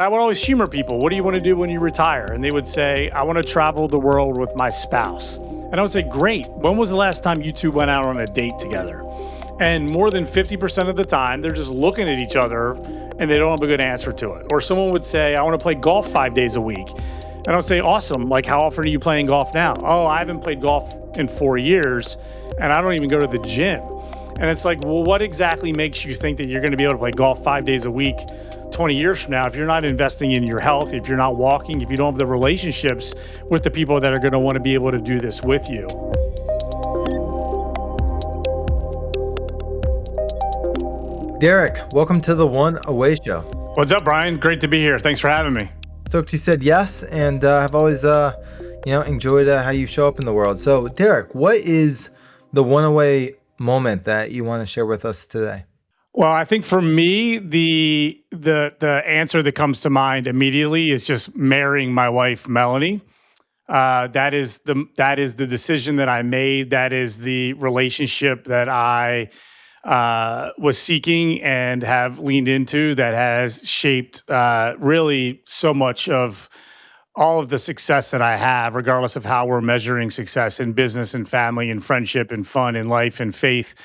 I would always humor people. What do you want to do when you retire? And they would say, I want to travel the world with my spouse. And I would say, great. When was the last time you two went out on a date together? And more than 50% of the time, they're just looking at each other and they don't have a good answer to it. Or someone would say, I want to play golf 5 days a week. And I would say, awesome. Like, how often are you playing golf now? Oh, I haven't played golf in 4 years and I don't even go to the gym. And it's like, well, what exactly makes you think that you're going to be able to play golf 5 days a week 20 years from now if you're not investing in your health, if you're not walking, if you don't have the relationships with the people that are going to want to be able to do this with you? Derek, welcome to the One Away Show. What's up, Brian? Great to be here. Thanks for having me. Stoked you said yes, and I've always, enjoyed how you show up in the world. So, Derek, what is the one away moment that you want to share with us today? Well, I think for me, the answer that comes to mind immediately is just marrying my wife, Melanie. That is the decision that I made. That is the relationship that I was seeking and have leaned into. That has shaped really so much of all of the success that I have, regardless of how we're measuring success in business and family and friendship and fun and life and faith.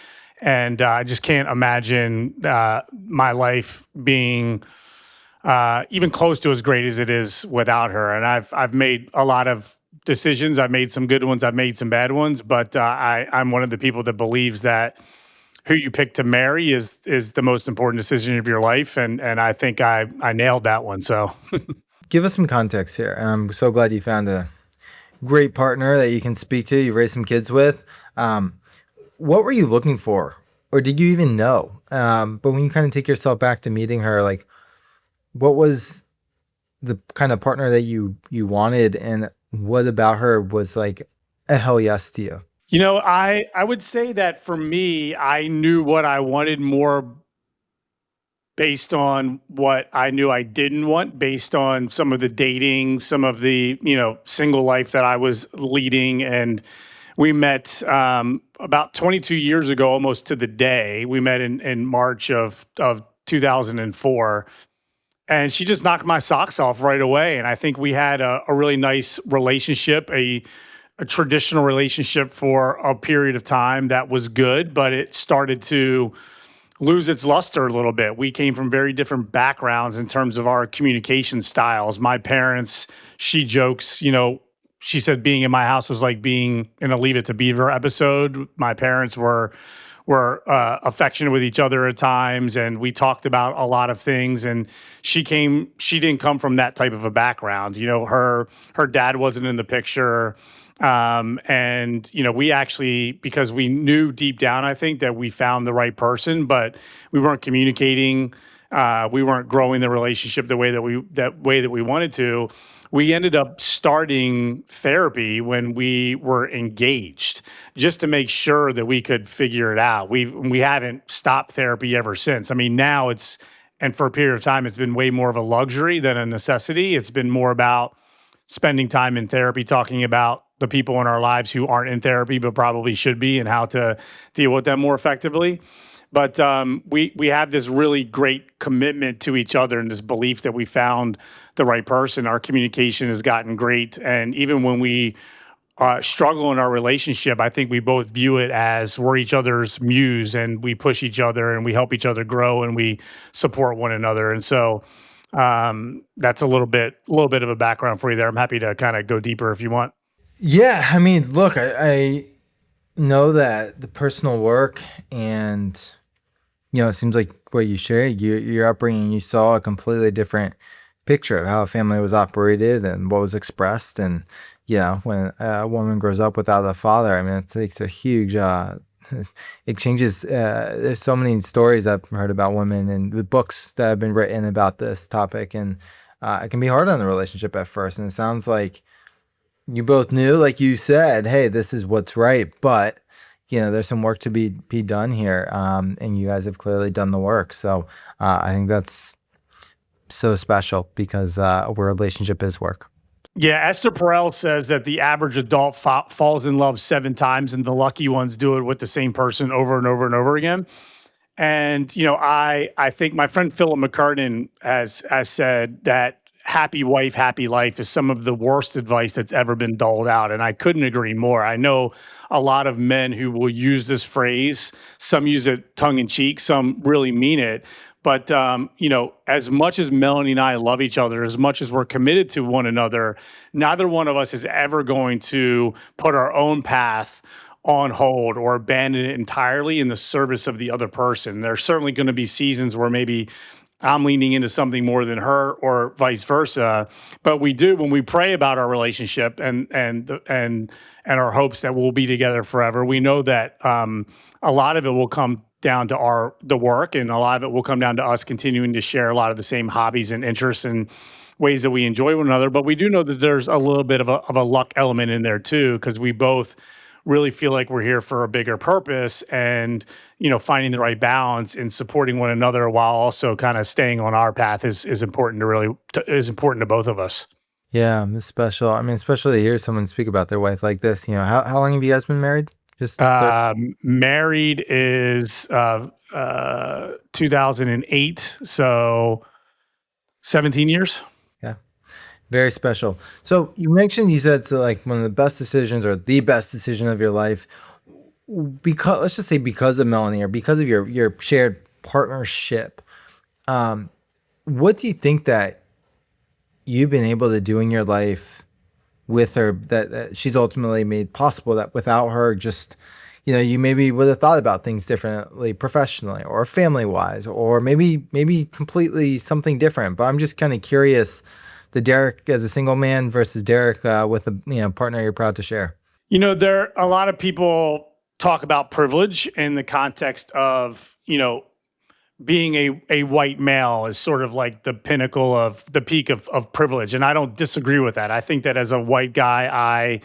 And I just can't imagine my life being even close to as great as it is without her. And I've made a lot of decisions. I've made some good ones. I've made some bad ones. But I'm one of the people that believes that who you pick to marry is the most important decision of your life. And I think I nailed that one. So Give us some context here. I'm so glad you found a great partner that you can speak to, you raised some kids with. What were you looking for? Or did you even know? But when you kind of take yourself back to meeting her, like, what was the kind of partner that you wanted, and what about her was like a hell yes to you? You know, I would say that for me, I knew what I wanted more based on what I knew I didn't want, based on some of the dating, some of the, single life that I was leading. And we met about 22 years ago, almost to the day. We met in March of 2004. And she just knocked my socks off right away. And I think we had a really nice relationship, a traditional relationship for a period of time that was good, but it started to lose its luster a little bit. We came from very different backgrounds in terms of our communication styles. My parents, she jokes, she said being in my house was like being in a Leave It to Beaver episode. My parents were affectionate with each other at times, and we talked about a lot of things. And she didn't come from that type of a background. Her dad wasn't in the picture. And we actually, because we knew deep down, I think that we found the right person, but we weren't communicating. We weren't growing the relationship the way that we wanted to. We ended up starting therapy when we were engaged, just to make sure that we could figure it out. We haven't stopped therapy ever since. I mean, now and for a period of time, it's been way more of a luxury than a necessity. It's been more about spending time in therapy, talking about the people in our lives who aren't in therapy but probably should be, and how to deal with them more effectively. But we have this really great commitment to each other and this belief that we found the right person. Our communication has gotten great. And even when we struggle in our relationship, I think we both view it as we're each other's muse, and we push each other and we help each other grow and we support one another. And so that's a little bit of a background for you there. I'm happy to kind of go deeper if you want. Yeah, I mean, look, I know that the personal work and, it seems like what you shared, your upbringing, you saw a completely different picture of how a family was operated and what was expressed. And, when a woman grows up without a father, I mean, it takes a huge, it changes. There's so many stories I've heard about women and the books that have been written about this topic. And it can be hard on the relationship at first. And it sounds like you both knew, like you said, hey, this is what's right. But, there's some work to be done here. And you guys have clearly done the work. So I think that's so special because a relationship is work. Yeah, Esther Perel says that the average adult falls in love 7 times, and the lucky ones do it with the same person over and over and over again. And I think my friend Philip McCartan has said that happy wife, happy life is some of the worst advice that's ever been doled out, and I couldn't agree more. I know a lot of men who will use this phrase. Some use it tongue in cheek, some really mean it. But as much as Melanie and I love each other, as much as we're committed to one another, neither one of us is ever going to put our own path on hold or abandon it entirely in the service of the other person. There's certainly going to be seasons where maybe I'm leaning into something more than her or vice versa. But we do, when we pray about our relationship and our hopes that we'll be together forever, we know that a lot of it will come down to the work, and a lot of it will come down to us continuing to share a lot of the same hobbies and interests and ways that we enjoy one another. But we do know that there's a little bit of a luck element in there too, because we both really feel like we're here for a bigger purpose, and finding the right balance and supporting one another while also kind of staying on our path is important is important to both of us. Yeah, it's special. I mean, especially to hear someone speak about their wife like this. How long have you guys been married? Just Married is 2008, so 17 years. yeah, very special. So you said it's like one of the best decisions or the best decision of your life. Because let's just say because of Melanie or because of your shared partnership. What do you think that you've been able to do in your life with her that she's ultimately made possible, that without her, just you maybe would have thought about things differently professionally or family wise, or maybe completely something different? But I'm just kind of curious, the Derek as a single man versus Derek with a partner you're proud to share. A lot of people talk about privilege in the context of being a white male is sort of like the pinnacle of the peak of privilege. And I don't disagree with that. I think that as a white guy, I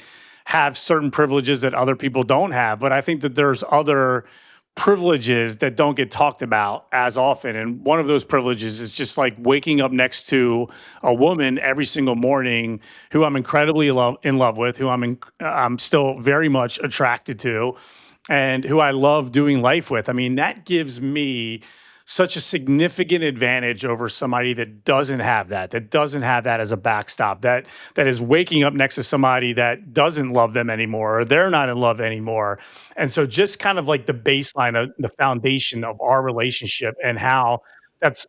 have certain privileges that other people don't have. But I think that there's other privileges that don't get talked about as often. And one of those privileges is just like waking up next to a woman every single morning who I'm incredibly in love with, who I'm still very much attracted to, and who I love doing life with. I mean, that gives me such a significant advantage over somebody that doesn't have that as a backstop, that is waking up next to somebody that doesn't love them anymore, or they're not in love anymore. And so just kind of like the baseline of the foundation of our relationship, and how that's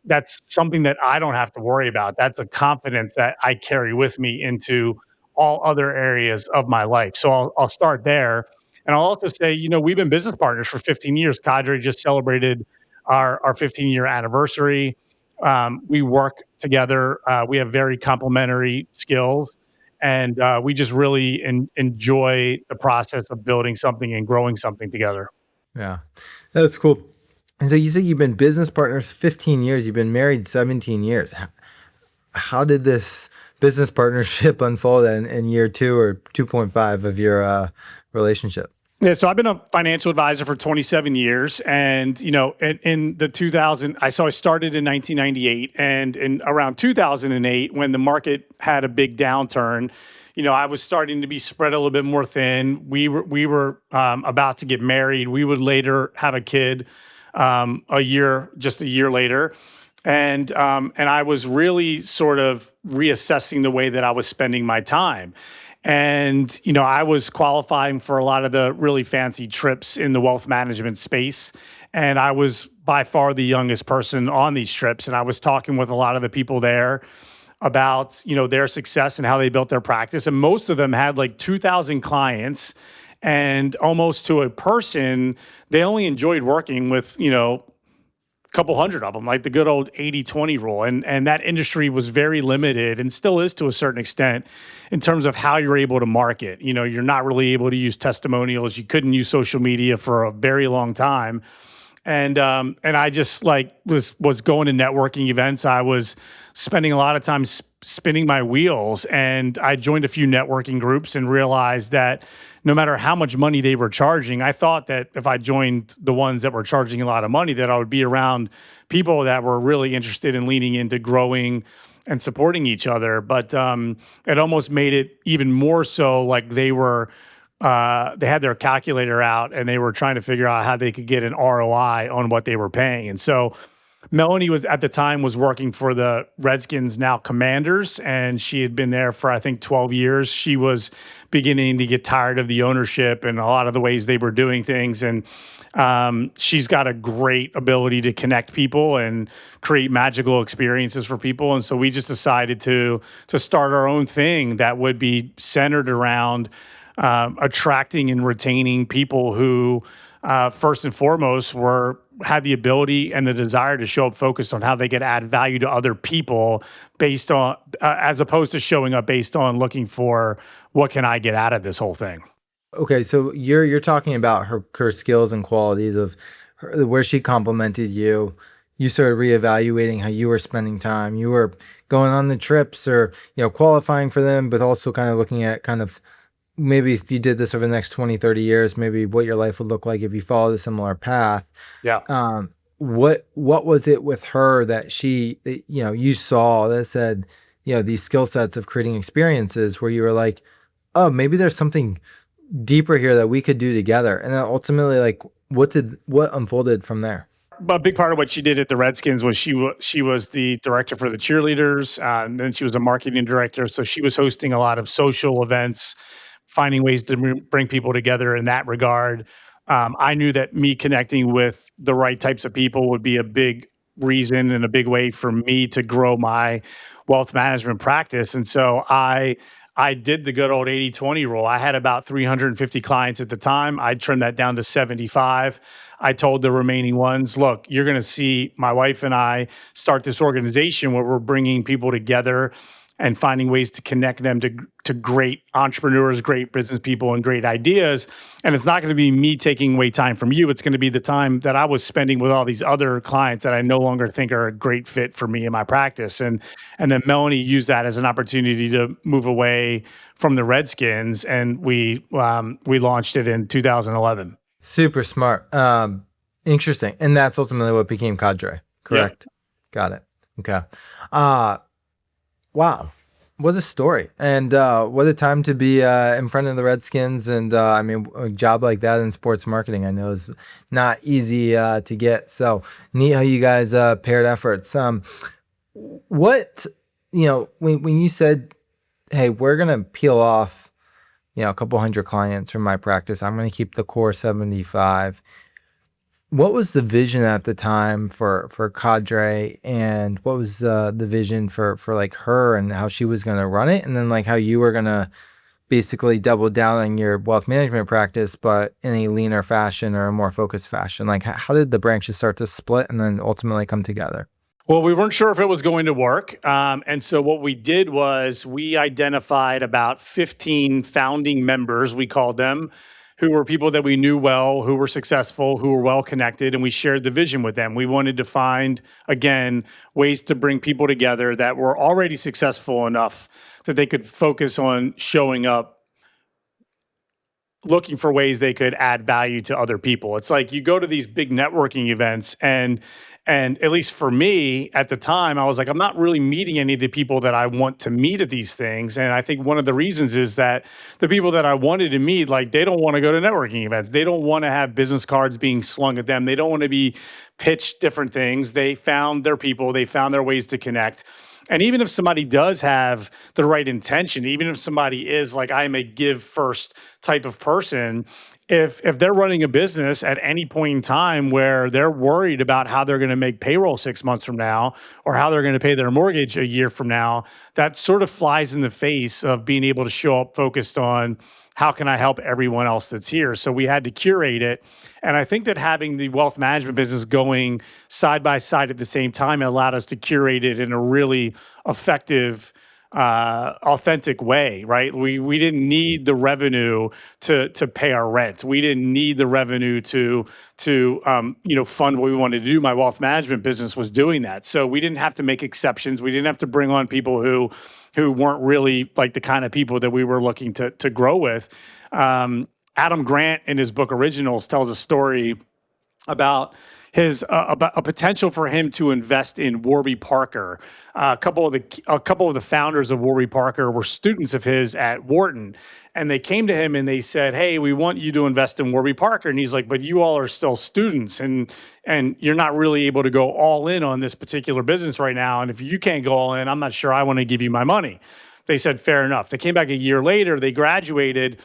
something that I don't have to worry about. That's a confidence that I carry with me into all other areas of my life. So I'll start there. And I'll also say, we've been business partners for 15 years. Cadre just celebrated our 15-year anniversary. We work together. We have very complementary skills, and we just really enjoy the process of building something and growing something together. Yeah, that's cool. And so you say you've been business partners 15 years. You've been married 17 years. How did this business partnership unfold in year 2 or 2.5 of your relationship? Yeah, so I've been a financial advisor for 27 years, and in the 2000, I started in 1998, and in around 2008, when the market had a big downturn, I was starting to be spread a little bit more thin. We were about to get married. We would later have a kid, just a year later. And I was really sort of reassessing the way that I was spending my time. And, I was qualifying for a lot of the really fancy trips in the wealth management space. And I was by far the youngest person on these trips. And I was talking with a lot of the people there about, their success and how they built their practice. And most of them had like 2,000 clients, and almost to a person, they only enjoyed working with, couple hundred of them, like the good old 80-20 rule. And that industry was very limited, and still is to a certain extent, in terms of how you're able to market. You're not really able to use testimonials. You couldn't use social media for a very long time. And I just was going to networking events. I was spending a lot of time spinning my wheels, and I joined a few networking groups and realized that no matter how much money they were charging, I thought that if I joined the ones that were charging a lot of money, that I would be around people that were really interested in leaning into growing and supporting each other. But it almost made it even more so like they were they had their calculator out and they were trying to figure out how they could get an ROI on what they were paying. And so Melanie was at the time was working for the Redskins, now Commanders, and she had been there for I think 12 years. She was beginning to get tired of the ownership and a lot of the ways they were doing things. And she's got a great ability to connect people and create magical experiences for people. And so we just decided to start our own thing that would be centered around attracting and retaining people who, first and foremost, had the ability and the desire to show up focused on how they could add value to other people based on, as opposed to showing up based on looking for what can I get out of this whole thing. Okay, so you're talking about her skills and qualities of where she complimented you. You started reevaluating how you were spending time. You were going on the trips or qualifying for them, but also kind of looking at kind of maybe if you did this over the next 20, 30 years, maybe what your life would look like if you followed a similar path. Yeah. What was it with her that you saw that said, these skill sets of creating experiences where you were like, oh, maybe there's something deeper here that we could do together. And then ultimately, like, what unfolded from there? A big part of what she did at the Redskins was she was the director for the cheerleaders, and then she was a marketing director. So she was hosting a lot of social events, finding ways to bring people together in that regard. I knew that me connecting with the right types of people would be a big reason and a big way for me to grow my wealth management practice. And so I did the good old 80-20 rule. I had about 350 clients at the time. I trimmed that down to 75. I told the remaining ones, look, you're going to see my wife and I start this organization where we're bringing people together and finding ways to connect them to great entrepreneurs, great business people, and great ideas. And it's not going to be me taking away time from you. It's going to be the time that I was spending with all these other clients that I no longer think are a great fit for me in my practice. And then Melanie used that as an opportunity to move away from the Redskins, and we launched it in 2011. Super smart. Interesting. And that's ultimately what became Cadre, correct? Yep. Got it. Okay. Wow. What a story. And what a time to be in front of the Redskins. And I mean, a job like that in sports marketing, I know, is not easy to get. So neat how you guys paired efforts. What, when you said, hey, we're going to peel off, a couple hundred clients from my practice, I'm going to keep the core 75. What was the vision at the time for Cadre, and what was the vision for like her and how she was going to run it, and then like how you were going to basically double down on your wealth management practice, but in a leaner fashion or a more focused fashion? Like how did the branches start to split and then ultimately come together? Well, we weren't sure if it was going to work. And so what we did was we identified about 15 founding members, we called them, who were people that we knew well, who were successful, who were well connected, and we shared the vision with them. We wanted to find, again, ways to bring people together that were already successful enough that they could focus on showing up, looking for ways they could add value to other people. It's like you go to these big networking events, and at least for me at the time, I was like, I'm not really meeting any of the people that I want to meet at these things. And I think one of the reasons is that the people that I wanted to meet, like, they don't want to go to networking events. They don't want to have business cards being slung at them. They don't want to be pitched different things. They found their people. They found their ways to connect. And even if somebody does have the right intention, even if somebody is like, I'm a give first type of person, if they're running a business at any point in time where they're worried about how they're going to make payroll 6 months from now or how they're going to pay their mortgage a year from now, that sort of flies in the face of being able to show up focused on how can I help everyone else that's here. So we had to curate it. And I think that having the wealth management business going side by side at the same time allowed us to curate it in a really effective, authentic way, right? We didn't need the revenue to pay our rent. We didn't need the revenue to fund what we wanted to do. My wealth management business was doing that. So we didn't have to make exceptions. We didn't have to bring on people who weren't really like the kind of people that we were looking to grow with. Adam Grant in his book Originals tells a story about his about a potential for him to invest in Warby Parker. A couple of the founders of Warby Parker were students of his at Wharton, and they came to him and they said, "Hey, we want you to invest in Warby Parker." And he's like, "But you all are still students, and you're not really able to go all in on this particular business right now. And if you can't go all in, I'm not sure I want to give you my money." They said, "Fair enough." They came back a year later. They graduated.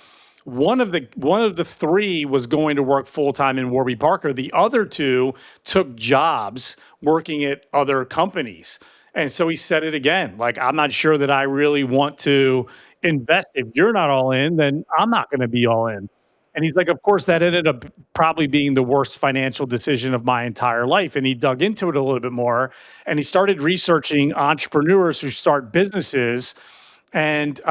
One of the three was going to work full time in Warby Parker. The other two took jobs working at other companies. And so he said it again, like, "I'm not sure that I really want to invest. If you're not all in, then I'm not going to be all in." And he's like, "Of course, that ended up probably being the worst financial decision of my entire life." And he dug into it a little bit more, and he started researching entrepreneurs who start businesses, and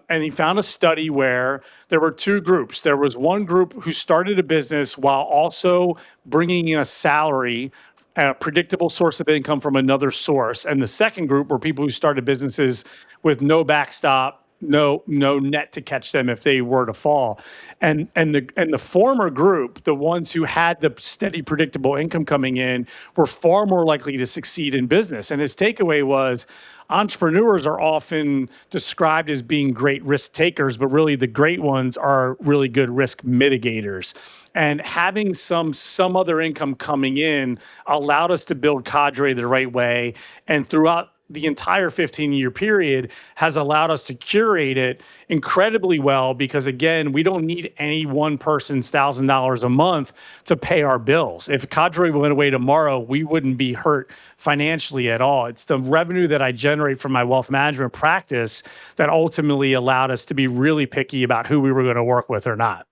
he found a study where there were two groups. There was one group who started a business while also bringing in a salary, a predictable source of income from another source, and the second group were people who started businesses with no backstop, no net to catch them if they were to fall. And the former group, the ones who had the steady, predictable income coming in, were far more likely to succeed in business. And his takeaway was, entrepreneurs are often described as being great risk takers, but really the great ones are really good risk mitigators. And having some other income coming in allowed us to build cadre the right way. And throughout the entire 15-year period has allowed us to curate it incredibly well, because again, we don't need any one person's $1,000 a month to pay our bills. If cadre went away tomorrow, we wouldn't be hurt financially at all. It's the revenue that I generate from my wealth management practice that ultimately allowed us to be really picky about who we were going to work with or not.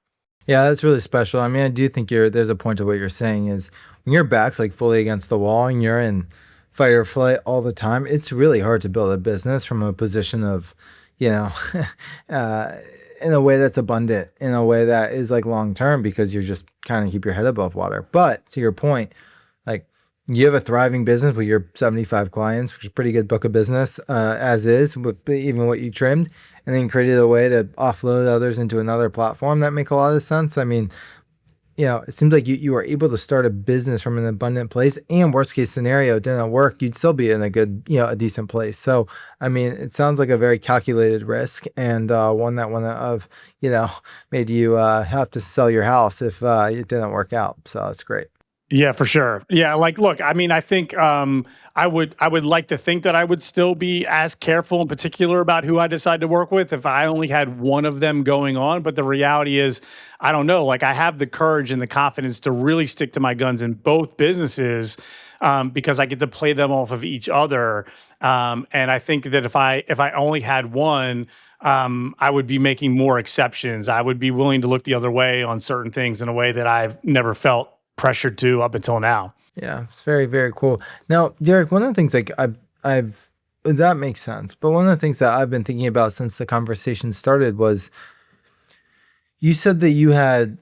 Yeah, that's really special. I mean, I do think there's a point to what you're saying is when your back's like fully against the wall and you're in fight or flight all the time, it's really hard to build a business from a position of, you know, uh, in a way that's abundant, in a way that is like long term, because you're just kind of keep your head above water. But to your point, like you have a thriving business with your 75 clients, which is a pretty good book of business as is, with even what you trimmed, and then created a way to offload others into another platform that make a lot of sense. I mean, it seems like you were able to start a business from an abundant place, and worst case scenario, it didn't work, you'd still be in a good, a decent place. So, I mean, it sounds like a very calculated risk, and one that wouldn't have, made you have to sell your house if it didn't work out. So that's great. Yeah, for sure. Yeah, like, look, I mean, I think I would like to think that I would still be as careful and particular about who I decide to work with if I only had one of them going on. But the reality is, I don't know. Like, I have the courage and the confidence to really stick to my guns in both businesses, because I get to play them off of each other. And I think that if I only had one, I would be making more exceptions. I would be willing to look the other way on certain things in a way that I've never felt pressured to up until now. Yeah, it's very, very cool. Now, Derek, one of the things like I've that makes sense, but one of the things that I've been thinking about since the conversation started was you said that you had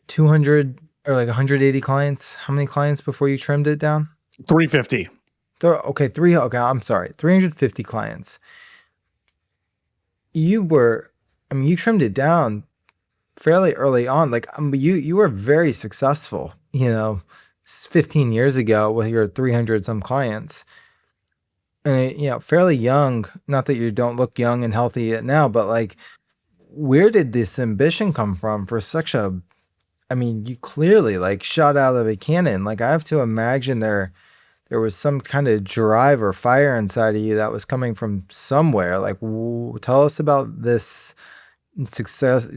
200 or like 180 clients. How many clients before you trimmed it down? 350. Okay, I'm sorry, 350 clients. You trimmed it down fairly early on. Like, you were very successful, 15 years ago with your 300 some clients. And, fairly young, not that you don't look young and healthy yet now, but like, where did this ambition come from for I mean, you clearly like shot out of a cannon. Like, I have to imagine there was some kind of drive or fire inside of you that was coming from somewhere. Like, tell us about this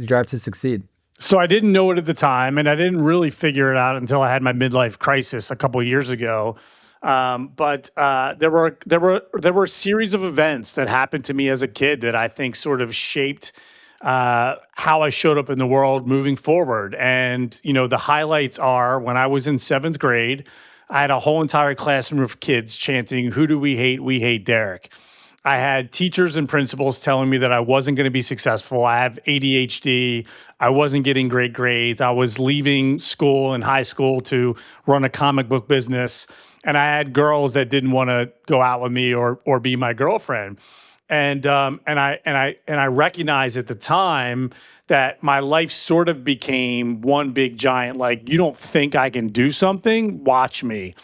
drive to succeed. So I didn't know it at the time, and I didn't really figure it out until I had my midlife crisis a couple of years ago. But there were a series of events that happened to me as a kid that I think sort of shaped how I showed up in the world moving forward. And the highlights are when I was in seventh grade, I had a whole entire classroom of kids chanting, "Who do we hate? We hate Derek." I had teachers and principals telling me that I wasn't going to be successful. I have ADHD. I wasn't getting great grades. I was leaving school in high school to run a comic book business. And I had girls that didn't want to go out with me or be my girlfriend. And I recognized at the time that my life sort of became one big giant, like, you don't think I can do something? Watch me.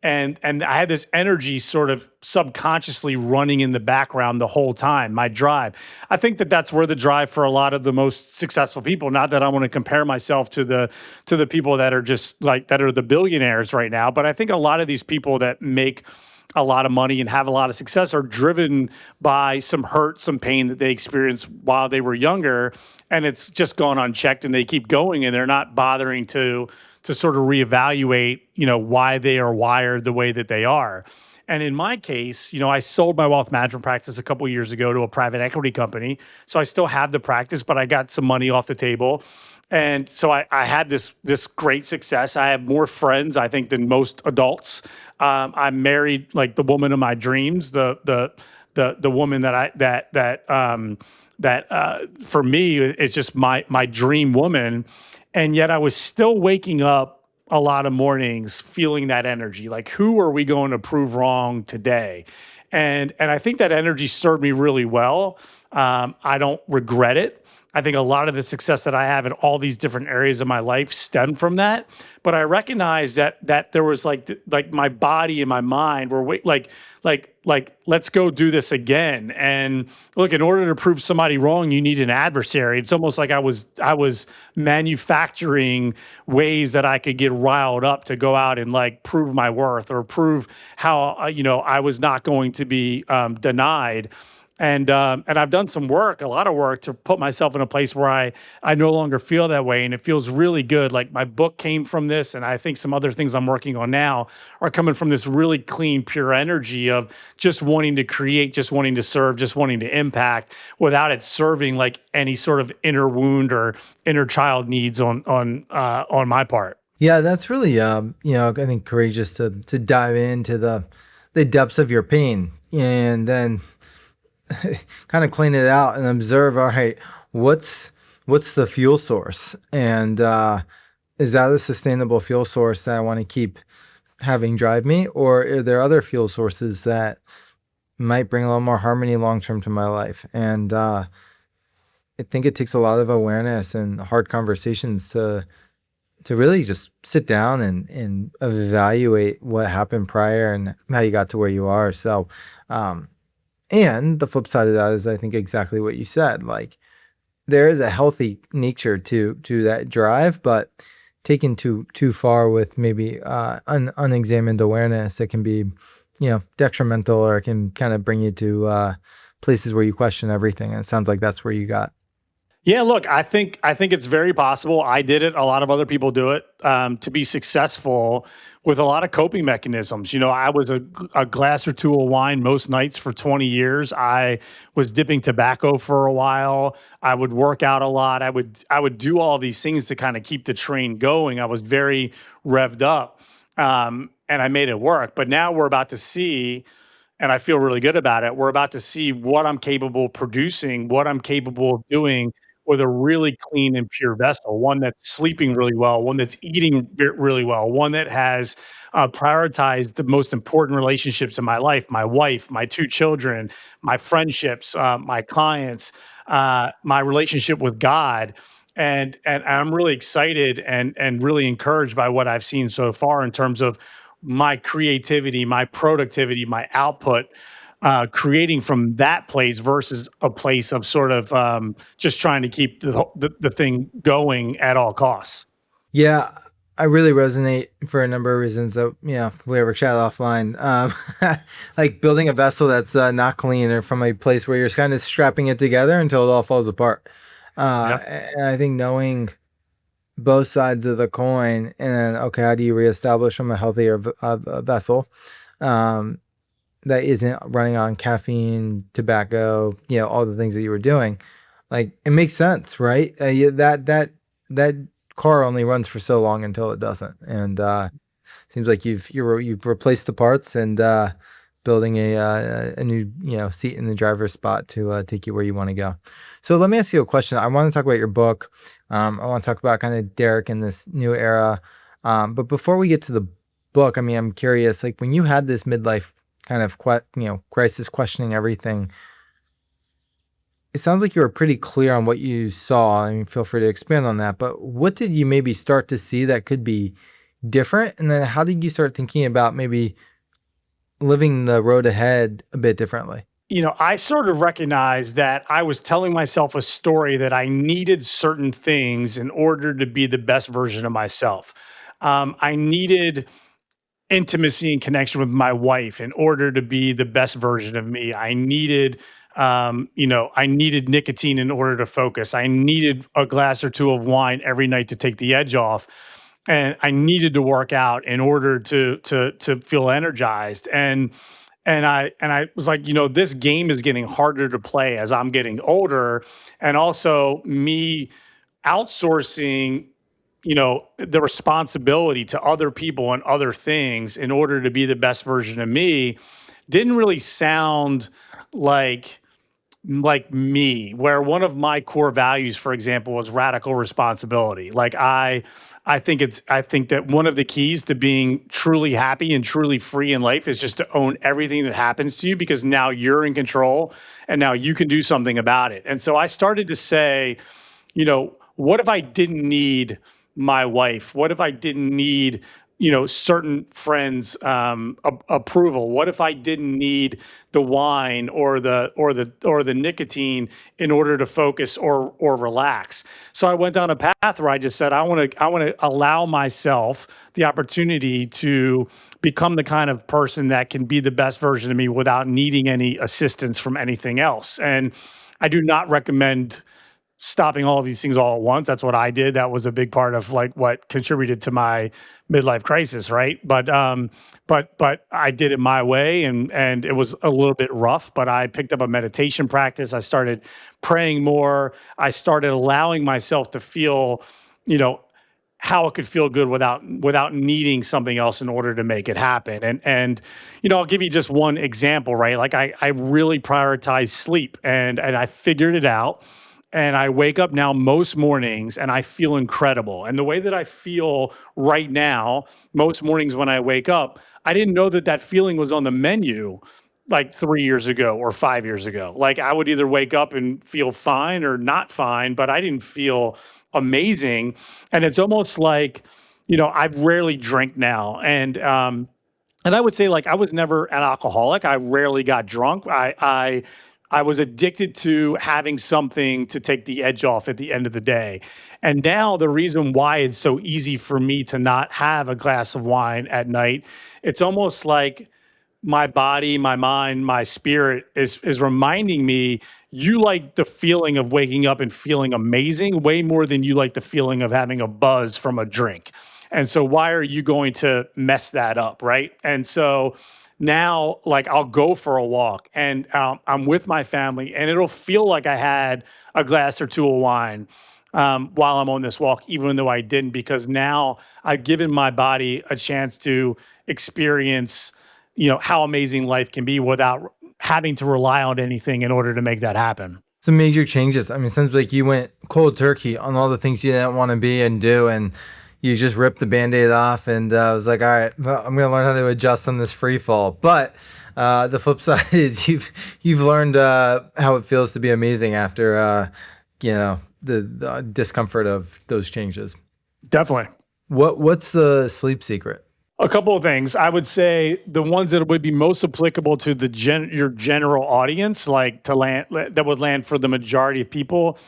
And I had this energy sort of subconsciously running in the background the whole time, my drive. I think that that's where the drive for a lot of the most successful people, not that I want to compare myself to the people that are just like that are the billionaires right now, but I think a lot of these people that make a lot of money and have a lot of success are driven by some hurt, some pain that they experienced while they were younger, and it's just gone unchecked, and they keep going, and they're not bothering to sort of reevaluate, why they are wired the way that they are. And in my case, I sold my wealth management practice a couple years ago to a private equity company. So I still have the practice, but I got some money off the table. And so I had this great success. I have more friends, I think, than most adults. I married like the woman of my dreams, the woman that for me is just my dream woman. And yet I was still waking up a lot of mornings feeling that energy. Like, who are we going to prove wrong today? And I think that energy served me really well. I don't regret it. I think a lot of the success that I have in all these different areas of my life stemmed from that. But I recognize that there was like my body and my mind were like let's go do this again. And look, in order to prove somebody wrong, you need an adversary. It's almost like I was manufacturing ways that I could get riled up to go out and like prove my worth or prove how I was not going to be denied. And I've done some work, a lot of work, to put myself in a place where I no longer feel that way, and it feels really good. Like, my book came from this, and I think some other things I'm working on now are coming from this really clean, pure energy of just wanting to create, just wanting to serve, just wanting to impact, without it serving like any sort of inner wound or inner child needs on my part. Yeah, that's really I think courageous to dive into the depths of your pain and then kind of clean it out and observe, all right, what's the fuel source? And is that a sustainable fuel source that I want to keep having drive me? Or are there other fuel sources that might bring a little more harmony long term to my life? And I think it takes a lot of awareness and hard conversations to really just sit down and evaluate what happened prior and how you got to where you are. So, and the flip side of that is, I think, exactly what you said. Like, there is a healthy nature to that drive, but taken too far with maybe unexamined awareness, it can be, detrimental, or it can kind of bring you to places where you question everything. And it sounds like that's where you got. Yeah, look, I think it's very possible. I did it. A lot of other people do it to be successful with a lot of coping mechanisms. I was a glass or two of wine most nights for 20 years. I was dipping tobacco for a while. I would work out a lot. I would do all these things to kind of keep the train going. I was very revved up, and I made it work. But now we're about to see, and I feel really good about it, we're about to see what I'm capable of producing, what I'm capable of doing with a really clean and pure vessel, one that's sleeping really well, one that's eating really well, one that has prioritized the most important relationships in my life, my wife, my two children, my friendships, my clients, my relationship with God. And I'm really excited and really encouraged by what I've seen so far in terms of my creativity, my productivity, my output, creating from that place versus a place of sort of just trying to keep the thing going at all costs. Yeah, I really resonate for a number of reasons that, we ever chat offline. Like building a vessel that's not clean, or from a place where you're kind of strapping it together until it all falls apart. Yep. And I think knowing both sides of the coin, and then, okay, how do you reestablish from a healthier vessel? That isn't running on caffeine, tobacco, all the things that you were doing. Like, it makes sense, right? That car only runs for so long until it doesn't. And seems like you've replaced the parts and building a new seat in the driver's spot to take you where you want to go. So let me ask you a question. I want to talk about your book. I want to talk about kind of Derek in this new era. But before we get to the book, I mean, I'm curious, like, when you had this midlife kind of crisis, questioning everything, it sounds like you were pretty clear on what you saw. I mean, feel free to expand on that. But what did you maybe start to see that could be different? And then how did you start thinking about maybe living the road ahead a bit differently? I sort of recognized that I was telling myself a story that I needed certain things in order to be the best version of myself. I needed intimacy and connection with my wife in order to be the best version of me. I needed nicotine in order to focus. I needed a glass or two of wine every night to take the edge off. And I needed to work out in order to feel energized. And I was like, this game is getting harder to play as I'm getting older. And also me outsourcing the responsibility to other people and other things in order to be the best version of me didn't really sound like me, where one of my core values, for example, was radical responsibility. Like I think that one of the keys to being truly happy and truly free in life is just to own everything that happens to you, because now you're in control and now you can do something about it. And so I started to say, what if I didn't need my wife? What if I didn't need, certain friends' approval? What if I didn't need the wine or the nicotine in order to focus or relax? So I went down a path where I just said, I want to allow myself the opportunity to become the kind of person that can be the best version of me without needing any assistance from anything else. And I do not recommend stopping all of these things all at once. That's what I did. That was a big part of like what contributed to my midlife crisis, right? But I did it my way, and it was a little bit rough, but I picked up a meditation practice. I started praying more. I started allowing myself to feel, you know, how it could feel good without needing something else in order to make it happen. And I'll give you just one example, right? Like I really prioritize sleep, and I figured it out. And I wake up now most mornings and I feel incredible. And the way that I feel right now, most mornings when I wake up, I didn't know that that feeling was on the menu like 3 years ago or 5 years ago. Like I would either wake up and feel fine or not fine, but I didn't feel amazing. And it's almost like, I rarely drink now. And I would say, like, I was never an alcoholic. I rarely got drunk. I was addicted to having something to take the edge off at the end of the day. And now the reason why it's so easy for me to not have a glass of wine at night, it's almost like my body, my mind, my spirit is reminding me, you like the feeling of waking up and feeling amazing way more than you like the feeling of having a buzz from a drink. And so why are you going to mess that up, right? And so now, like, I'll go for a walk and I'm with my family, and it'll feel like I had a glass or two of wine while I'm on this walk, even though I didn't, because now I've given my body a chance to experience, how amazing life can be without having to rely on anything in order to make that happen. Some major changes. I mean, it sounds like you went cold turkey on all the things you didn't want to be and do, and you just ripped the band-aid off. And I was like, all right, well, I'm going to learn how to adjust on this free fall. But the flip side is you've learned how it feels to be amazing after the discomfort of those changes. Definitely. What's the sleep secret? A couple of things. I would say the ones that would be most applicable to your general audience, like that would land for the majority of people.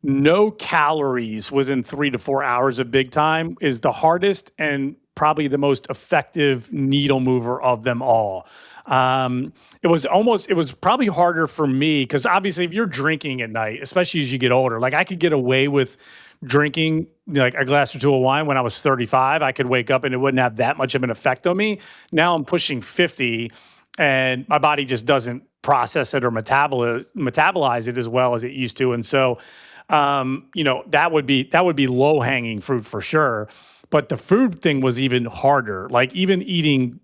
No calories within 3 to 4 hours of big time is the hardest and probably the most effective needle mover of them all. It was probably harder for me because obviously if you're drinking at night, especially as you get older, like I could get away with drinking like a glass or two of wine when I was 35. I could wake up and it wouldn't have that much of an effect on me. Now I'm pushing 50 and my body just doesn't process it or metabolize it as well as it used to. And so, that would be low hanging fruit for sure. But the food thing was even harder. Like even eating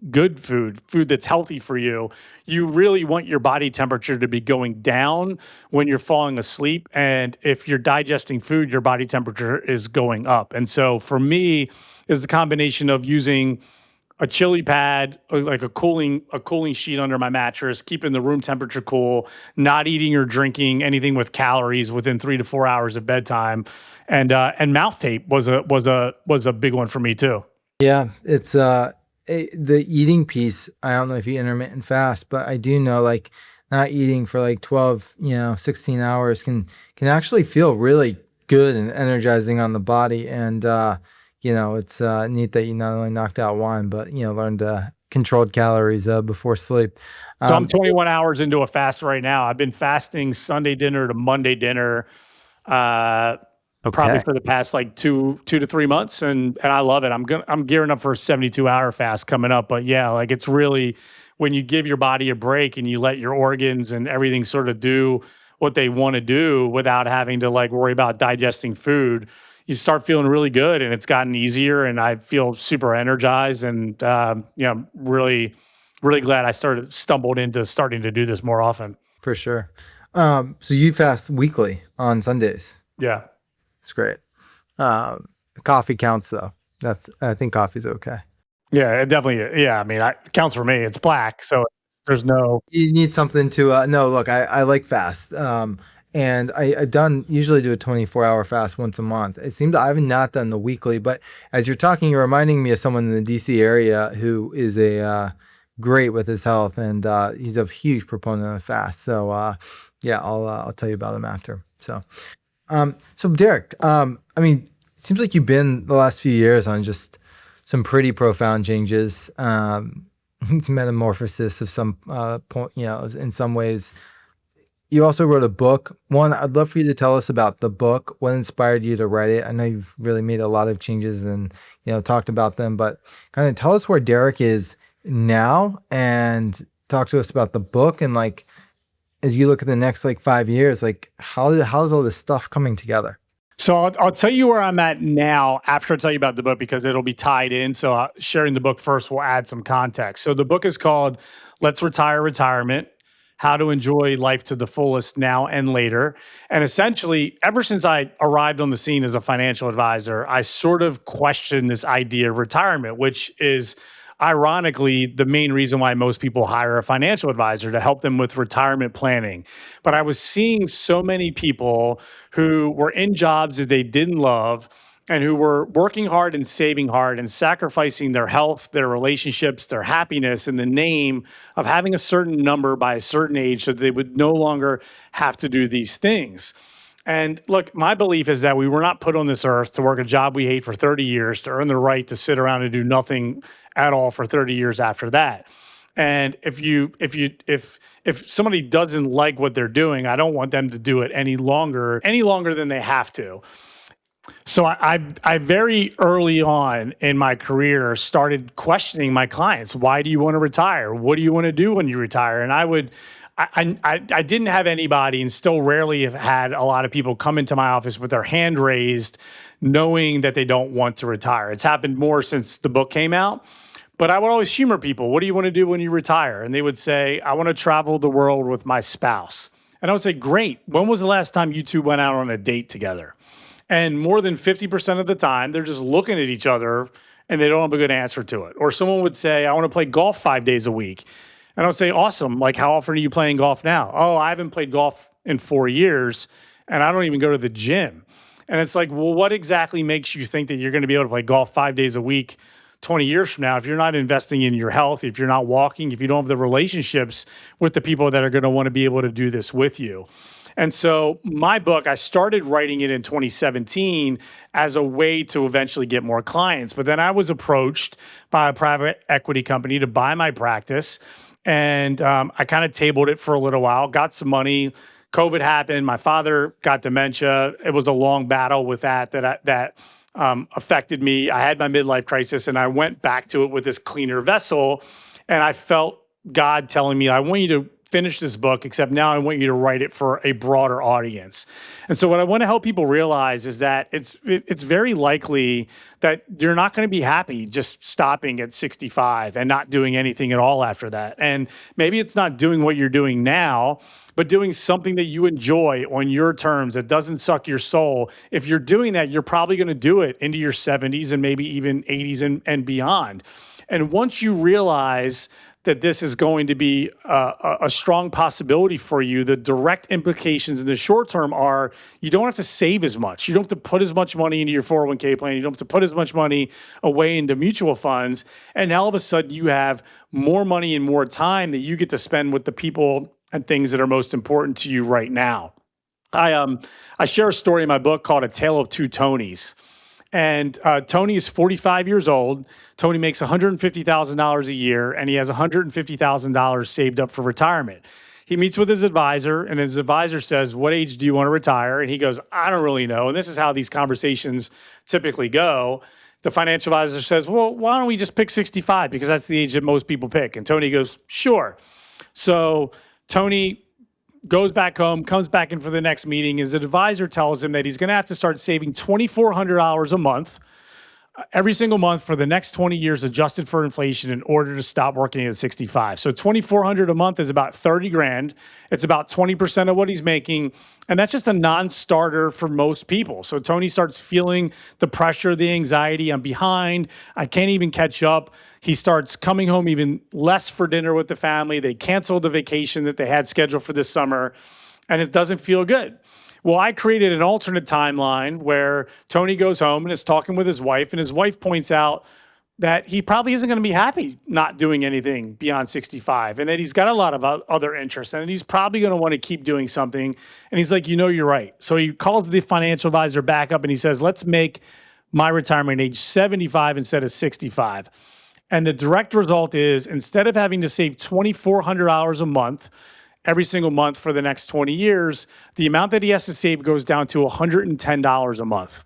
good food that's healthy for you, you really want your body temperature to be going down when you're falling asleep. And if you're digesting food, your body temperature is going up. And so for me, is the combination of using a chili pad, like a cooling sheet under my mattress, keeping the room temperature cool, not eating or drinking anything with calories within 3 to 4 hours of bedtime, and mouth tape was a big one for me too. Yeah, it's the eating piece. I don't know if you intermittent fast, but I do know like not eating for like 12, 16 hours can actually feel really good and energizing on the body. And it's neat that you not only knocked out wine, but learned controlled calories before sleep. So I'm So 21 hours into a fast right now. I've been fasting Sunday dinner to Monday dinner, uh, probably okay. for the past like 2 to 3 months, and I love it. I'm gearing up for a 72-hour fast coming up. But yeah, like it's really when you give your body a break and you let your organs and everything sort of do what they want to do without having to like worry about digesting food, you start feeling really good, and it's gotten easier, and I feel super energized, and really, really glad I stumbled into starting to do this more often. For sure. So you fast weekly on Sundays. Yeah. It's great. Um, Coffee counts though. I think coffee's okay. Yeah, it definitely, yeah. I mean, it counts for me. It's black, so there's no. You need something to no, look, I like fast. And I've done usually do a 24-hour fast once a month. It seems I've not done the weekly, but as you're talking, you're reminding me of someone in the DC area who is a great with his health, and he's a huge proponent of fast. So yeah, I'll tell you about him after. So Derek, I mean, it seems like you've been the last few years on just some pretty profound changes, metamorphosis of some point, in some ways. You also wrote a book. One, I'd love for you to tell us about the book. What inspired you to write it? I know you've really made a lot of changes and talked about them, but kind of tell us where Derek is now, and talk to us about the book, and like as you look at the next like 5 years, like how's all this stuff coming together? So I'll tell you where I'm at now after I tell you about the book because it'll be tied in. So sharing the book first will add some context. So the book is called "Let's Retire Retirement: How to Enjoy Life to the Fullest Now and Later." And essentially, ever since I arrived on the scene as a financial advisor, I sort of questioned this idea of retirement, which is ironically the main reason why most people hire a financial advisor to help them with retirement planning. But I was seeing so many people who were in jobs that they didn't love and who were working hard and saving hard and sacrificing their health, their relationships, their happiness in the name of having a certain number by a certain age so that they would no longer have to do these things. And look, my belief is that we were not put on this earth to work a job we hate for 30 years to earn the right to sit around and do nothing at all for 30 years after that. And if somebody doesn't like what they're doing, I don't want them to do it any longer than they have to. So I very early on in my career started questioning my clients. Why do you want to retire? What do you want to do when you retire? And I didn't have anybody, and still rarely have had a lot of people come into my office with their hand raised, knowing that they don't want to retire. It's happened more since the book came out. But I would always humor people. What do you want to do when you retire? And they would say, I want to travel the world with my spouse. And I would say, great. When was the last time you two went out on a date together? And more than 50% of the time, they're just looking at each other and they don't have a good answer to it. Or someone would say, I want to play golf 5 days a week. And I would say, awesome. Like, how often are you playing golf now? Oh, I haven't played golf in 4 years and I don't even go to the gym. And it's like, well, what exactly makes you think that you're going to be able to play golf 5 days a week 20 years from now if you're not investing in your health, if you're not walking, if you don't have the relationships with the people that are going to want to be able to do this with you? And so my book, I started writing it in 2017 as a way to eventually get more clients. But then I was approached by a private equity company to buy my practice. And I kind of tabled it for a little while, got some money. COVID happened. My father got dementia. It was a long battle with that affected me. I had my midlife crisis, and I went back to it with this cleaner vessel. And I felt God telling me, I want you to finish this book, except now I want you to write it for a broader audience. And so what I want to help people realize is that it's very likely that you're not going to be happy just stopping at 65 and not doing anything at all after that. And maybe it's not doing what you're doing now, but doing something that you enjoy on your terms that doesn't suck your soul. If you're doing that, you're probably going to do it into your 70s and maybe even 80s and beyond. And once you realize that this is going to be a strong possibility for you, the direct implications in the short term are you don't have to save as much. You don't have to put as much money into your 401k plan. You don't have to put as much money away into mutual funds. And now all of a sudden you have more money and more time that you get to spend with the people and things that are most important to you right now. I share a story in my book called A Tale of Two Tonys. And Tony is 45 years old. Tony makes $150,000 a year, and he has $150,000 saved up for retirement. He meets with his advisor, and his advisor says, "What age do you want to retire?" And he goes, "I don't really know." And this is how these conversations typically go. The financial advisor says, "Well, why don't we just pick 65? Because that's the age that most people pick." And Tony goes, "Sure." So Tony goes back home, comes back in for the next meeting. His advisor tells him that he's going to have to start saving $2,400 a month every single month for the next 20 years, adjusted for inflation, in order to stop working at 65. So $2,400 a month is about 30 grand. It's about 20% of what he's making. And that's just a non-starter for most people. So Tony starts feeling the pressure, the anxiety. I'm behind. I can't even catch up. He starts coming home even less for dinner with the family. They canceled the vacation that they had scheduled for this summer, and it doesn't feel good. Well, I created an alternate timeline where Tony goes home and is talking with his wife, and his wife points out that he probably isn't going to be happy not doing anything beyond 65, and that he's got a lot of other interests, and he's probably going to want to keep doing something. And he's like, you're right. So he calls the financial advisor back up and he says, let's make my retirement age 75 instead of 65. And the direct result is, instead of having to save $2,400 a month every single month for the next 20 years, the amount that he has to save goes down to $110 a month.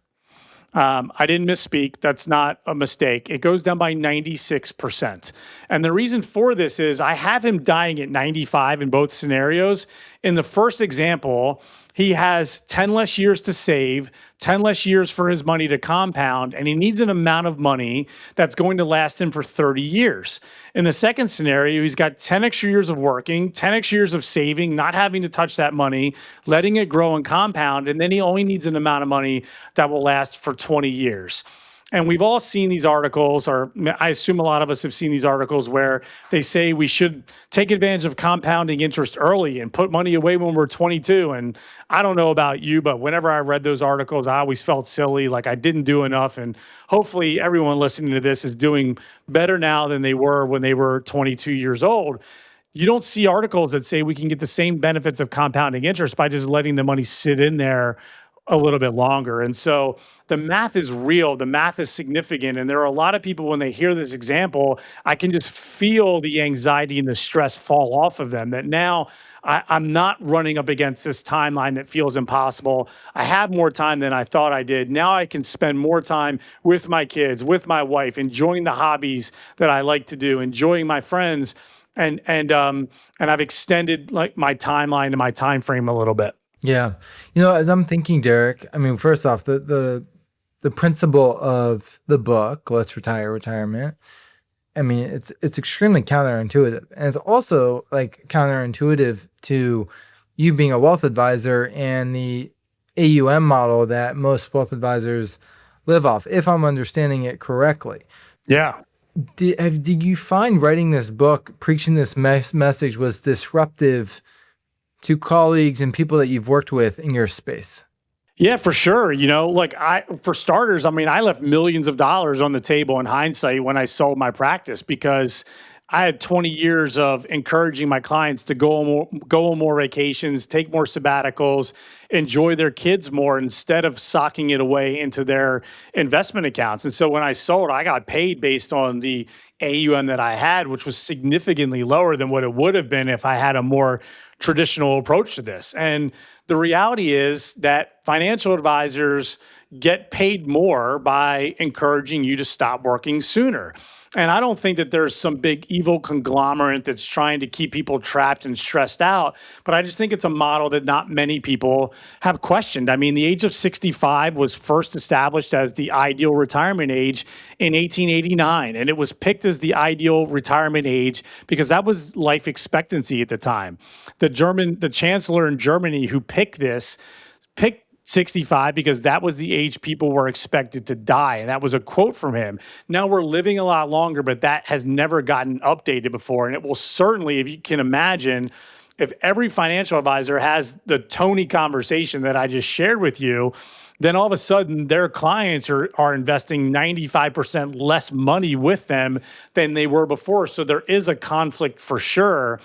I didn't misspeak. That's not a mistake. It goes down by 96%. And the reason for this is I have him dying at 95 in both scenarios. In the first example, he has 10 less years to save, 10 less years for his money to compound, and he needs an amount of money that's going to last him for 30 years. In the second scenario, he's got 10 extra years of working, 10 extra years of saving, not having to touch that money, letting it grow and compound, and then he only needs an amount of money that will last for 20 years. And we've all seen these articles, or I assume a lot of us have seen these articles where they say we should take advantage of compounding interest early and put money away when we're 22. And I don't know about you, but whenever I read those articles, I always felt silly, like I didn't do enough. And hopefully everyone listening to this is doing better now than they were when they were 22 years old. You don't see articles that say we can get the same benefits of compounding interest by just letting the money sit in there a little bit longer. And so the math is real, the math is significant. And there are a lot of people, when they hear this example, I can just feel the anxiety and the stress fall off of them, that now I'm not running up against this timeline that feels impossible. I have more time than I thought I did. Now I can spend more time with my kids, with my wife, enjoying the hobbies that I like to do, enjoying my friends. And I've extended like my timeline and my time frame a little bit. Yeah. As I'm thinking, Derek, I mean, first off, the principle of the book, Let's Retire Retirement, I mean, it's extremely counterintuitive. And it's also like counterintuitive to you being a wealth advisor and the AUM model that most wealth advisors live off, if I'm understanding it correctly. Yeah. Did you find writing this book, preaching this message was disruptive to colleagues and people that you've worked with in your space? Yeah, for sure. For starters, I mean, I left millions of dollars on the table in hindsight when I sold my practice, because I had 20 years of encouraging my clients to go on more vacations, take more sabbaticals, enjoy their kids more, instead of socking it away into their investment accounts. And so when I sold, I got paid based on the AUM that I had, which was significantly lower than what it would have been if I had a more traditional approach to this. And the reality is that financial advisors get paid more by encouraging you to stop working sooner. And I don't think that there's some big evil conglomerate that's trying to keep people trapped and stressed out, but I just think it's a model that not many people have questioned. I mean, the age of 65 was first established as the ideal retirement age in 1889, and it was picked as the ideal retirement age because that was life expectancy at the time. The chancellor in Germany who picked 65 because that was the age people were expected to die. And that was a quote from him. Now we're living a lot longer, but that has never gotten updated before. And it will certainly, if you can imagine, if every financial advisor has the Tony conversation that I just shared with you, then all of a sudden their clients are investing 95% less money with them than they were before. So there is a conflict for sure.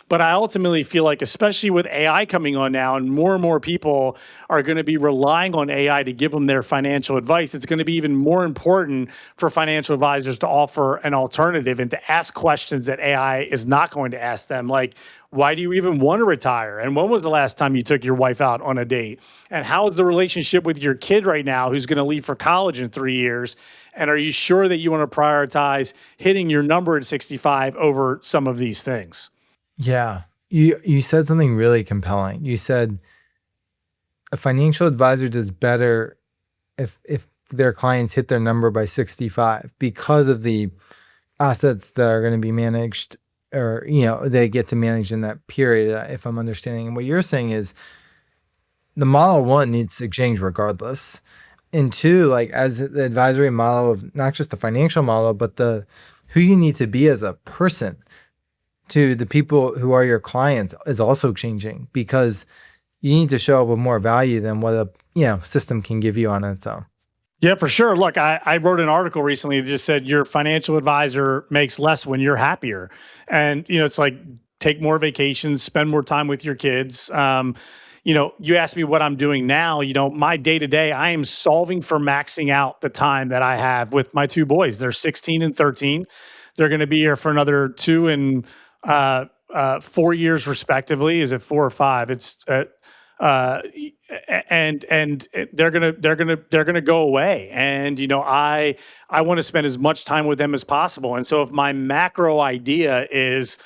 But I ultimately feel like, especially with AI coming on now, and more people are going to be relying on AI to give them their financial advice, it's going to be even more important for financial advisors to offer an alternative and to ask questions that AI is not going to ask them. Like, why do you even want to retire? And when was the last time you took your wife out on a date? And how is the relationship with your kid right now who's going to leave for college in 3 years? And are you sure that you want to prioritize hitting your number at 65 over some of these things? Yeah. You said something really compelling. You said a financial advisor does better if their clients hit their number by 65 because of the assets that are going to be managed, or they get to manage in that period, if I'm understanding. And what you're saying is the model, one, needs to change regardless. And two, like, as the advisory model of not just the financial model, but the who you need to be as a person to the people who are your clients is also changing, because you need to show up with more value than what a system can give you on its own. Yeah, for sure. Look, I wrote an article recently that just said your financial advisor makes less when you're happier. And, it's like, take more vacations, spend more time with your kids. You asked me what I'm doing now. My day to day, I am solving for maxing out the time that I have with my two boys. They're 16 and 13. They're going to be here for another 2 and 4 years, respectively. Is it 4 or 5? It's and they're gonna go away. And I want to spend as much time with them as possible. And so if my macro idea is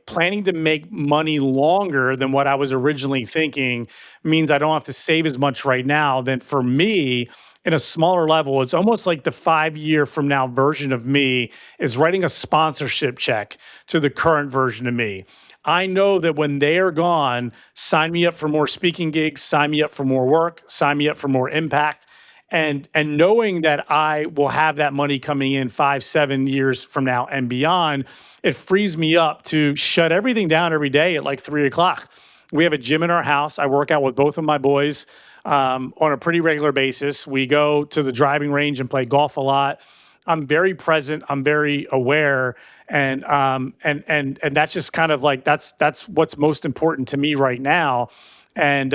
planning to make money longer than what I was originally thinking, means I don't have to save as much right now, then for me, in a smaller level, it's almost like the 5 year from now version of me is writing a sponsorship check to the current version of me. I know that when they are gone, sign me up for more speaking gigs, sign me up for more work, sign me up for more impact. And knowing that I will have that money coming in 5-7 years from now and beyond, it frees me up to shut everything down every day at like 3 o'clock. We have a gym in our house. I work out with both of my boys on a pretty regular basis. We go to the driving range and play golf a lot. I'm very present. I'm very aware, and that's just kind of like that's what's most important to me right now, and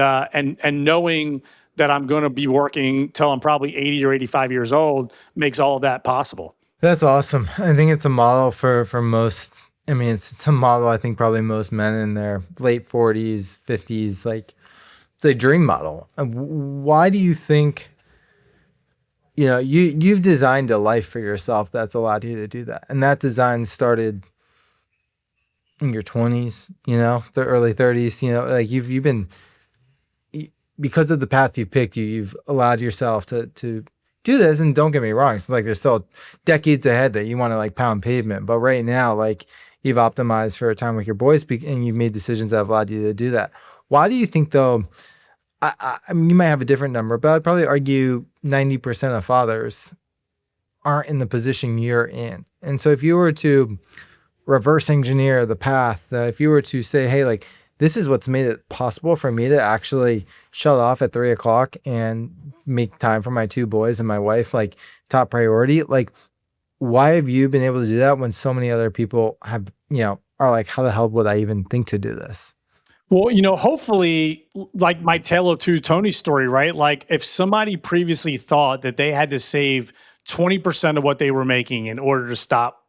knowing that I'm going to be working till I'm probably 80 or 85 years old makes all of that possible. That's awesome. I think it's a model for most. I mean, it's a model I think probably most men in their late 40s, 50s, like, the dream model. Why do you think, you've designed a life for yourself that's allowed you to do that? And that design started in your 20s, the early 30s, like you've been, because of the path you picked, you've allowed yourself to do this. And don't get me wrong, it's like there's still decades ahead that you want to like pound pavement. But right now, like, you've optimized for a time with your boys and you've made decisions that have allowed you to do that. Why do you think, though? I mean, you might have a different number, but I'd probably argue 90% of fathers aren't in the position you're in. And so if you were to reverse engineer the path, if you were to say, hey, like, this is what's made it possible for me to actually shut off at 3 o'clock and make time for my two boys and my wife, like, top priority, like, why have you been able to do that when so many other people have, are like, how the hell would I even think to do this? Well, hopefully, like my Tale of Two Tony story, right? Like, if somebody previously thought that they had to save 20% of what they were making in order to stop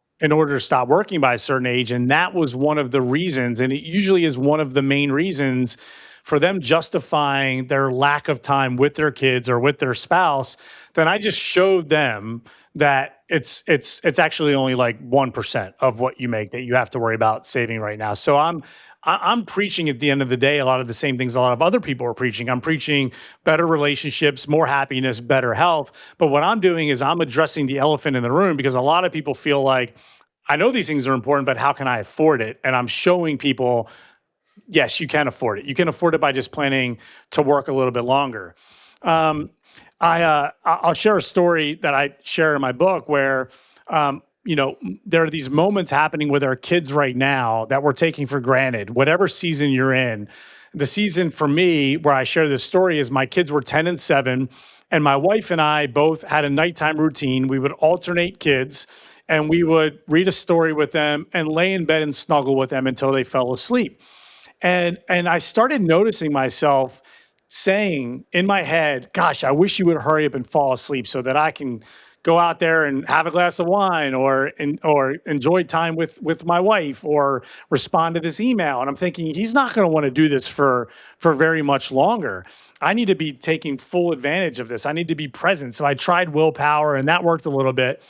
working by a certain age, and that was one of the reasons, and it usually is one of the main reasons for them justifying their lack of time with their kids or with their spouse, then I just showed them that it's actually only like 1% of what you make that you have to worry about saving right now. So I'm preaching at the end of the day a lot of the same things a lot of other people are preaching. I'm preaching better relationships, more happiness, better health. But what I'm doing is I'm addressing the elephant in the room, because a lot of people feel like, I know these things are important, but how can I afford it? And I'm showing people Yes, you can afford it. You can afford it by just planning to work a little bit longer. Um, I'll share a story that I share in my book where, there are these moments happening with our kids right now that we're taking for granted. Whatever season you're in, the season for me where I share this story is my kids were 10 and 7, and my wife and I both had a nighttime routine. We would alternate kids, and we would read a story with them and lay in bed and snuggle with them until they fell asleep. And I started noticing myself saying in my head, "Gosh, I wish you would hurry up and fall asleep so that I can go out there and have a glass of wine or enjoy time with my wife or respond to this email." And I'm thinking he's not going to want to do this for very much longer. I need to be taking full advantage of this. I need to be present. So I tried willpower and that worked a little bit.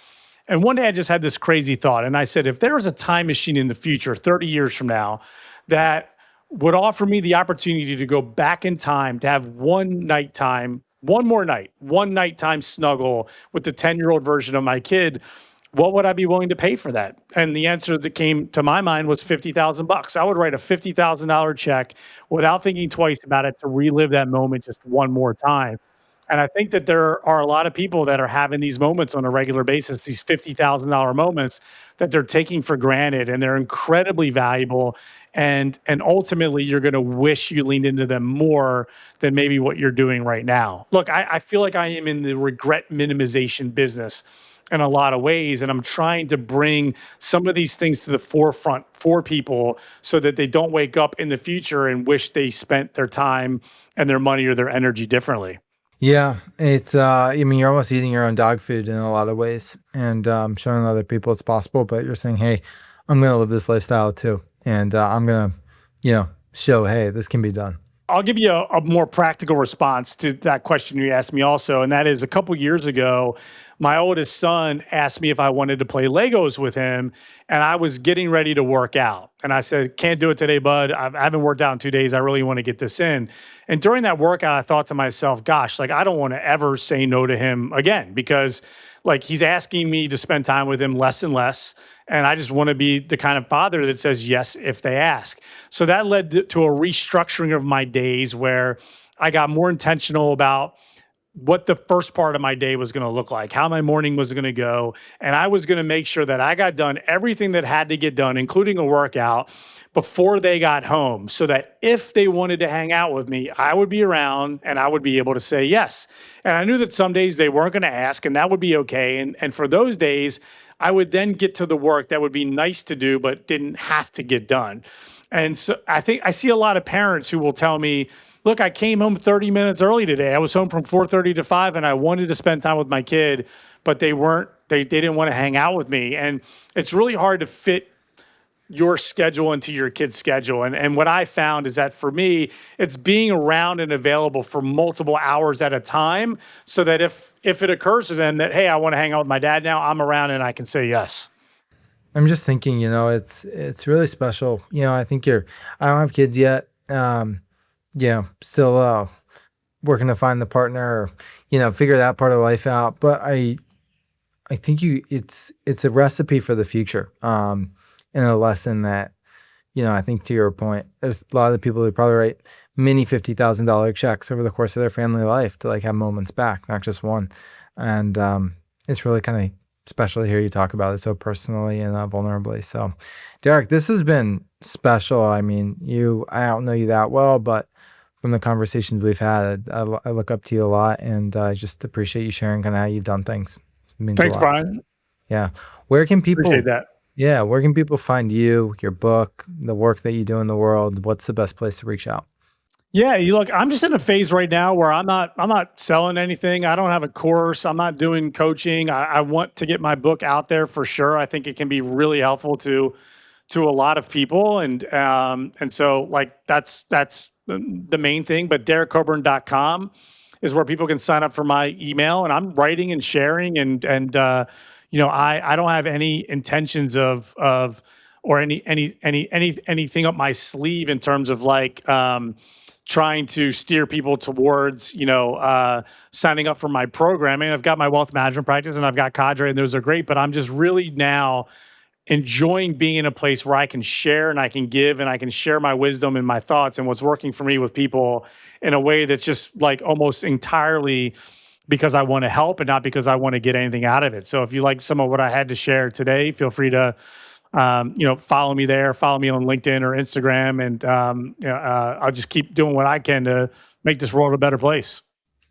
And one day I just had this crazy thought. And I said, if there was a time machine in the future, 30 years from now, that would offer me the opportunity to go back in time to have one nighttime snuggle with the 10-year-old version of my kid, what would I be willing to pay for that? And the answer that came to my mind was 50,000 bucks. I would write a $50,000 check without thinking twice about it to relive that moment just one more time. And I think that there are a lot of people that are having these moments on a regular basis, these $50,000 moments that they're taking for granted, and they're incredibly valuable. And ultimately, you're going to wish you leaned into them more than maybe what you're doing right now. Look, I feel like I am in the regret minimization business in a lot of ways, and I'm trying to bring some of these things to the forefront for people so that they don't wake up in the future and wish they spent their time and their money or their energy differently. Yeah, it's I mean, you're almost eating your own dog food in a lot of ways, and showing other people it's possible. But you're saying, hey, I'm gonna live this lifestyle too, and I'm gonna, show, hey, this can be done. I'll give you a more practical response to that question you asked me also, and that is a couple years ago, my oldest son asked me if I wanted to play Legos with him, and I was getting ready to work out. And I said, "Can't do it today, bud. I haven't worked out in 2 days. I really want to get this in." And during that workout, I thought to myself, "Gosh, like I don't want to ever say no to him again because like he's asking me to spend time with him less and less." And I just want to be the kind of father that says yes if they ask. So that led to a restructuring of my days where I got more intentional about what the first part of my day was going to look like, how my morning was going to go. And I was going to make sure that I got done everything that had to get done, including a workout, before they got home, so that if they wanted to hang out with me, I would be around and I would be able to say yes. And I knew that some days they weren't going to ask, and that would be okay. And for those days, I would then get to the work that would be nice to do, but didn't have to get done. And so I think I see a lot of parents who will tell me, look, I came home 30 minutes early today. I was home from 4:30 to 5 and I wanted to spend time with my kid, but they didn't want to hang out with me. And it's really hard to fit your schedule into your kid's schedule. And what I found is that for me, it's being around and available for multiple hours at a time so that if it occurs to them that, hey, I want to hang out with my dad now, I'm around and I can say yes. I'm just thinking, it's really special. I think I don't have kids yet. Still working to find the partner, or, figure that part of life out. But I think it's a recipe for the future. And a lesson that, I think to your point, there's a lot of the people who probably write mini $50,000 checks over the course of their family life to like have moments back, not just one. And it's really kind of special to hear you talk about it so personally and vulnerably. So, Derek, this has been special. I mean, I don't know you that well, but from the conversations we've had, I look up to you a lot, and I just appreciate you sharing kind of how you've done things. It means a Thanks, lot. Brian. Yeah. Where can people Appreciate that. Yeah, where can people find you, your book, the work that you do in the world? What's the best place to reach out? Yeah, you look, I'm just in a phase right now where I'm not selling anything. I don't have a course. I'm not doing coaching. I want to get my book out there for sure. I think it can be really helpful to a lot of people. And so like that's the main thing. But DerekCoburn.com is where people can sign up for my email, and I'm writing and sharing I don't have any intentions of or anything up my sleeve in terms of like trying to steer people towards signing up for my programming. I've got my wealth management practice and I've got Cadre, and those are great, but I'm just really now enjoying being in a place where I can share and I can give and I can share my wisdom and my thoughts and what's working for me with people in a way that's just like almost entirely because I want to help and not because I want to get anything out of it. So if you like some of what I had to share today, feel free to follow me there, follow me on LinkedIn or Instagram, and I'll just keep doing what I can to make this world a better place.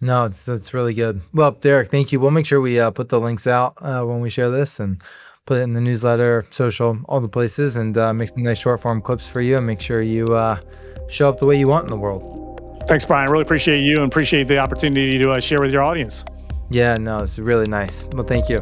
No, that's really good. Well, Derek, thank you. We'll make sure we put the links out when we share this and put it in the newsletter, social, all the places, and make some nice short form clips for you and make sure you show up the way you want in the world. Thanks, Brian. Really appreciate you and appreciate the opportunity to share with your audience. Yeah, no, it's really nice. Well, thank you.